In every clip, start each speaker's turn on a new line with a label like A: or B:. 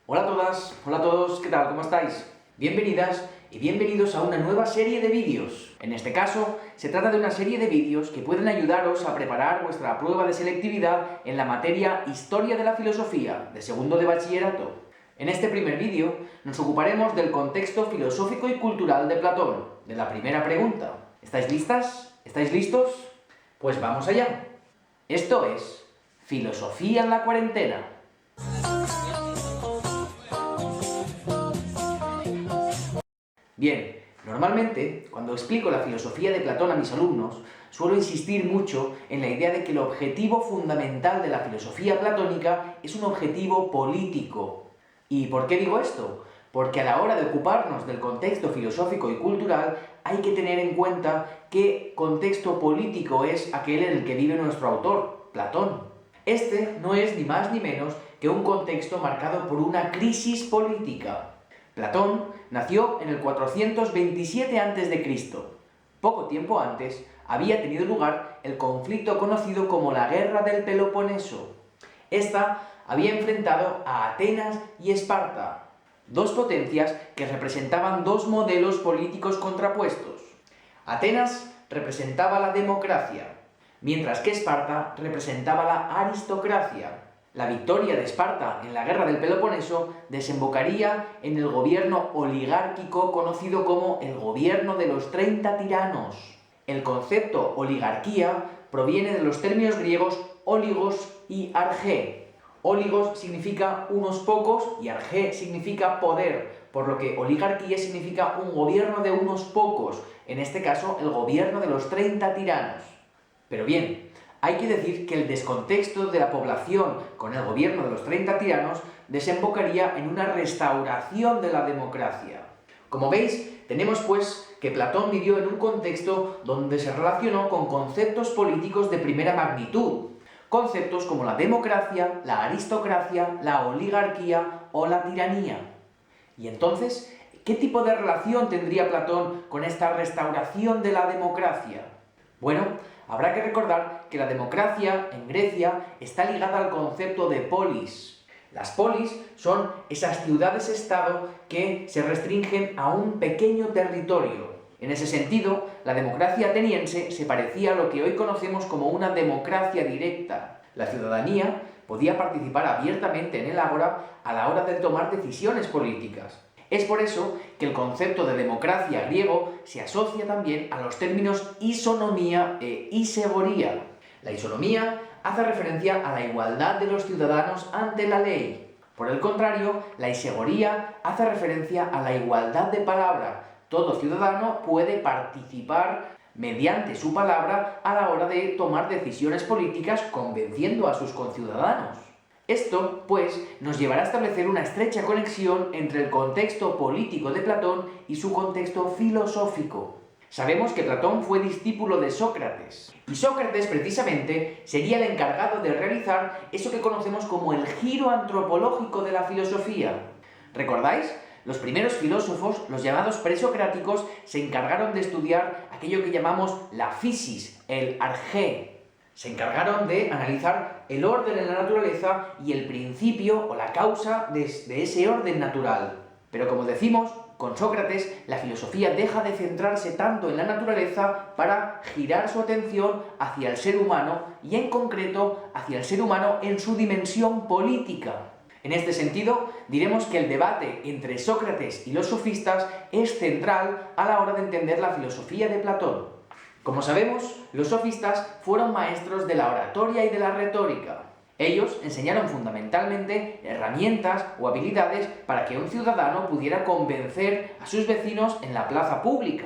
A: Hola a todas, hola a todos, ¿qué tal? ¿Cómo estáis? Bienvenidas y bienvenidos a una nueva serie de vídeos. En este caso, se trata de una serie de vídeos que pueden ayudaros a preparar vuestra prueba de selectividad en la materia Historia de la Filosofía, de segundo de bachillerato. En este primer vídeo nos ocuparemos del contexto filosófico y cultural de Platón, de la primera pregunta. ¿Estáis listas? ¿Estáis listos? Pues vamos allá. Esto es Filosofía en la cuarentena. Bien, normalmente, cuando explico la filosofía de Platón a mis alumnos, suelo insistir mucho en la idea de que el objetivo fundamental de la filosofía platónica es un objetivo político. ¿Y por qué digo esto? Porque a la hora de ocuparnos del contexto filosófico y cultural hay que tener en cuenta qué contexto político es aquel en el que vive nuestro autor, Platón. Este no es ni más ni menos que un contexto marcado por una crisis política. Platón nació en el 427 a.C. Poco tiempo antes había tenido lugar el conflicto conocido como la Guerra del Peloponeso. Esta había enfrentado a Atenas y Esparta, dos potencias que representaban dos modelos políticos contrapuestos. Atenas representaba la democracia, mientras que Esparta representaba la aristocracia. La victoria de Esparta en la Guerra del Peloponeso desembocaría en el gobierno oligárquico conocido como el gobierno de los 30 tiranos. El concepto oligarquía proviene de los términos griegos óligos y argé. Óligos significa unos pocos y argé significa poder, por lo que oligarquía significa un gobierno de unos pocos, en este caso el gobierno de los 30 tiranos. Pero bien, hay que decir que el descontexto de la población con el gobierno de los 30 tiranos desembocaría en una restauración de la democracia. Como veis, tenemos pues que Platón vivió en un contexto donde se relacionó con conceptos políticos de primera magnitud. Conceptos como la democracia, la aristocracia, la oligarquía o la tiranía. Y entonces, ¿qué tipo de relación tendría Platón con esta restauración de la democracia? Bueno, habrá que recordar que la democracia en Grecia está ligada al concepto de polis. Las polis son esas ciudades-estado que se restringen a un pequeño territorio. En ese sentido, la democracia ateniense se parecía a lo que hoy conocemos como una democracia directa. La ciudadanía podía participar abiertamente en el ágora a la hora de tomar decisiones políticas. Es por eso que el concepto de democracia griego se asocia también a los términos isonomía e isegoría. La isonomía hace referencia a la igualdad de los ciudadanos ante la ley. Por el contrario, la isegoría hace referencia a la igualdad de palabra. Todo ciudadano puede participar mediante su palabra a la hora de tomar decisiones políticas convenciendo a sus conciudadanos. Esto, pues, nos llevará a establecer una estrecha conexión entre el contexto político de Platón y su contexto filosófico. Sabemos que Platón fue discípulo de Sócrates, y Sócrates, precisamente, sería el encargado de realizar eso que conocemos como el giro antropológico de la filosofía. ¿Recordáis? Los primeros filósofos, los llamados presocráticos, se encargaron de estudiar aquello que llamamos la physis, el argé. Se encargaron de analizar el orden en la naturaleza y el principio o la causa de ese orden natural. Pero como decimos, con Sócrates, la filosofía deja de centrarse tanto en la naturaleza para girar su atención hacia el ser humano y en concreto hacia el ser humano en su dimensión política. En este sentido, diremos que el debate entre Sócrates y los sofistas es central a la hora de entender la filosofía de Platón. Como sabemos, los sofistas fueron maestros de la oratoria y de la retórica. Ellos enseñaron fundamentalmente herramientas o habilidades para que un ciudadano pudiera convencer a sus vecinos en la plaza pública.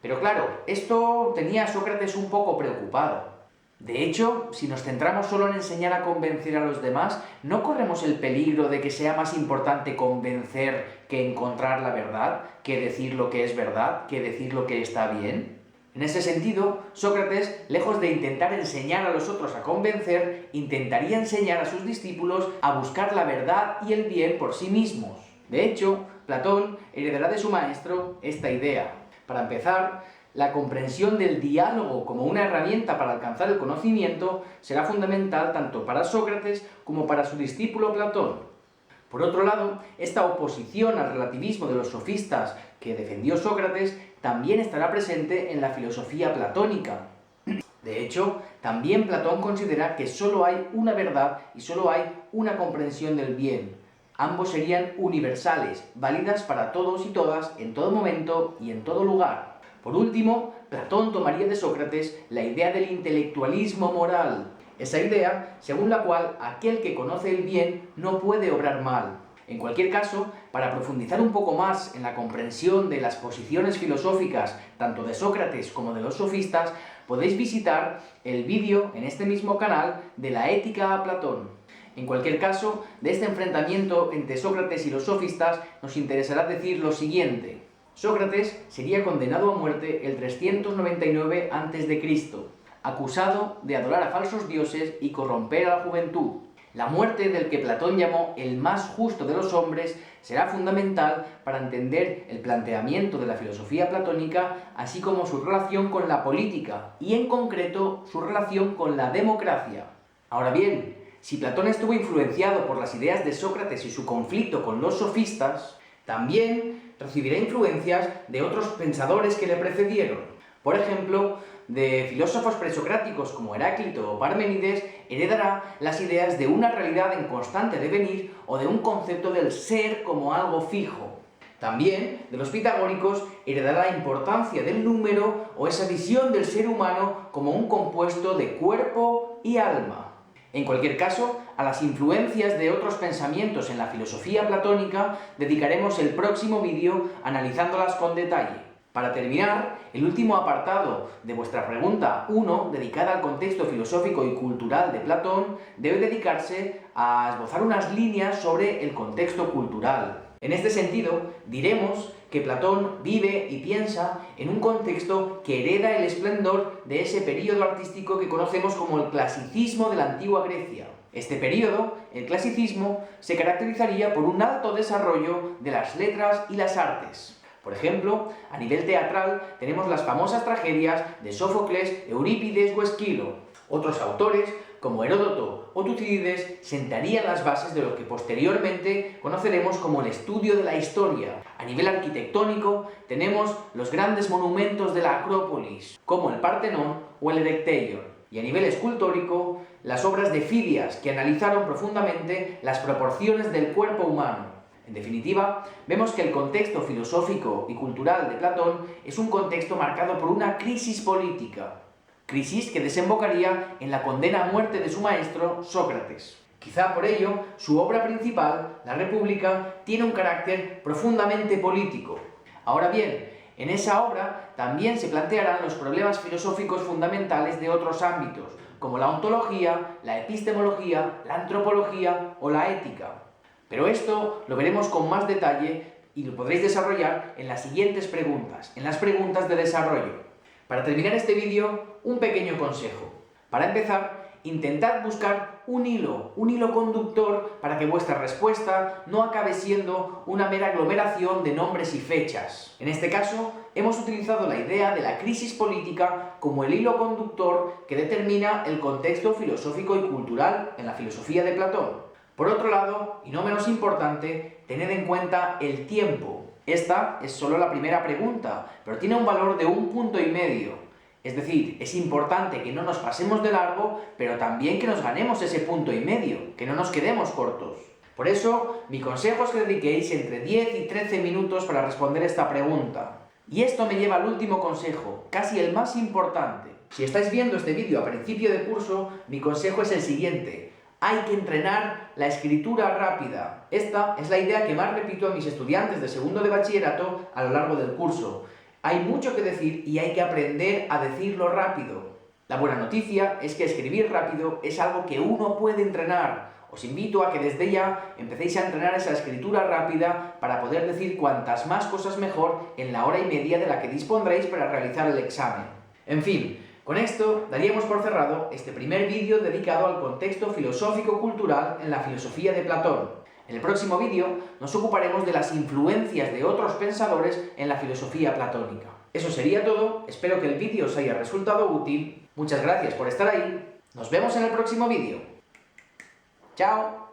A: Pero claro, esto tenía a Sócrates un poco preocupado. De hecho, si nos centramos solo en enseñar a convencer a los demás, ¿no corremos el peligro de que sea más importante convencer que encontrar la verdad, que decir lo que es verdad, que decir lo que está bien? En ese sentido, Sócrates, lejos de intentar enseñar a los otros a convencer, intentaría enseñar a sus discípulos a buscar la verdad y el bien por sí mismos. De hecho, Platón heredará de su maestro esta idea. Para empezar, la comprensión del diálogo como una herramienta para alcanzar el conocimiento será fundamental tanto para Sócrates como para su discípulo Platón. Por otro lado, esta oposición al relativismo de los sofistas que defendió Sócrates también estará presente en la filosofía platónica. De hecho, también Platón considera que solo hay una verdad y solo hay una comprensión del bien. Ambos serían universales, válidas para todos y todas, en todo momento y en todo lugar. Por último, Platón tomaría de Sócrates la idea del intelectualismo moral. Esa idea, según la cual aquel que conoce el bien no puede obrar mal. En cualquier caso, para profundizar un poco más en la comprensión de las posiciones filosóficas tanto de Sócrates como de los sofistas, podéis visitar el vídeo en este mismo canal de la ética a Platón. En cualquier caso, de este enfrentamiento entre Sócrates y los sofistas nos interesará decir lo siguiente. Sócrates sería condenado a muerte el 399 a.C., acusado de adorar a falsos dioses y corromper a la juventud. La muerte del que Platón llamó el más justo de los hombres será fundamental para entender el planteamiento de la filosofía platónica, así como su relación con la política, y en concreto su relación con la democracia. Ahora bien, si Platón estuvo influenciado por las ideas de Sócrates y su conflicto con los sofistas, también recibirá influencias de otros pensadores que le precedieron. Por ejemplo, de filósofos presocráticos como Heráclito o Parménides, heredará las ideas de una realidad en constante devenir o de un concepto del ser como algo fijo. También, de los pitagóricos, heredará la importancia del número o esa visión del ser humano como un compuesto de cuerpo y alma. En cualquier caso, a las influencias de otros pensamientos en la filosofía platónica dedicaremos el próximo vídeo analizándolas con detalle. Para terminar, el último apartado de vuestra pregunta 1, dedicada al contexto filosófico y cultural de Platón, debe dedicarse a esbozar unas líneas sobre el contexto cultural. En este sentido, diremos que Platón vive y piensa en un contexto que hereda el esplendor de ese período artístico que conocemos como el clasicismo de la antigua Grecia. Este período, el clasicismo, se caracterizaría por un alto desarrollo de las letras y las artes. Por ejemplo, a nivel teatral tenemos las famosas tragedias de Sófocles, Eurípides o Esquilo. Otros autores, como Heródoto o Tucídides, sentarían las bases de lo que posteriormente conoceremos como el estudio de la historia. A nivel arquitectónico tenemos los grandes monumentos de la Acrópolis, como el Partenón o el Erecteion. Y a nivel escultórico, las obras de Fidias, que analizaron profundamente las proporciones del cuerpo humano. En definitiva, vemos que el contexto filosófico y cultural de Platón es un contexto marcado por una crisis política. Crisis que desembocaría en la condena a muerte de su maestro, Sócrates. Quizá por ello, su obra principal, La República, tiene un carácter profundamente político. Ahora bien, en esa obra también se plantearán los problemas filosóficos fundamentales de otros ámbitos, como la ontología, la epistemología, la antropología o la ética. Pero esto lo veremos con más detalle y lo podréis desarrollar en las siguientes preguntas, en las preguntas de desarrollo. Para terminar este vídeo, un pequeño consejo. Para empezar, intentad buscar un hilo conductor para que vuestra respuesta no acabe siendo una mera aglomeración de nombres y fechas. En este caso, hemos utilizado la idea de la crisis política como el hilo conductor que determina el contexto filosófico y cultural en la filosofía de Platón. Por otro lado, y no menos importante, tened en cuenta el tiempo. Esta es solo la primera pregunta, pero tiene un valor de 1,5 puntos. Es decir, es importante que no nos pasemos de largo, pero también que nos ganemos ese 1,5 puntos, que no nos quedemos cortos. Por eso, mi consejo es que dediquéis entre 10 y 13 minutos para responder esta pregunta. Y esto me lleva al último consejo, casi el más importante. Si estáis viendo este vídeo a principio de curso, mi consejo es el siguiente. Hay que entrenar la escritura rápida. Esta es la idea que más repito a mis estudiantes de segundo de bachillerato a lo largo del curso. Hay mucho que decir y hay que aprender a decirlo rápido. La buena noticia es que escribir rápido es algo que uno puede entrenar. Os invito a que desde ya empecéis a entrenar esa escritura rápida para poder decir cuantas más cosas mejor en la hora y media de la que dispondréis para realizar el examen. En fin, con esto daríamos por cerrado este primer vídeo dedicado al contexto filosófico-cultural en la filosofía de Platón. En el próximo vídeo nos ocuparemos de las influencias de otros pensadores en la filosofía platónica. Eso sería todo, espero que el vídeo os haya resultado útil. Muchas gracias por estar ahí, nos vemos en el próximo vídeo. ¡Chao!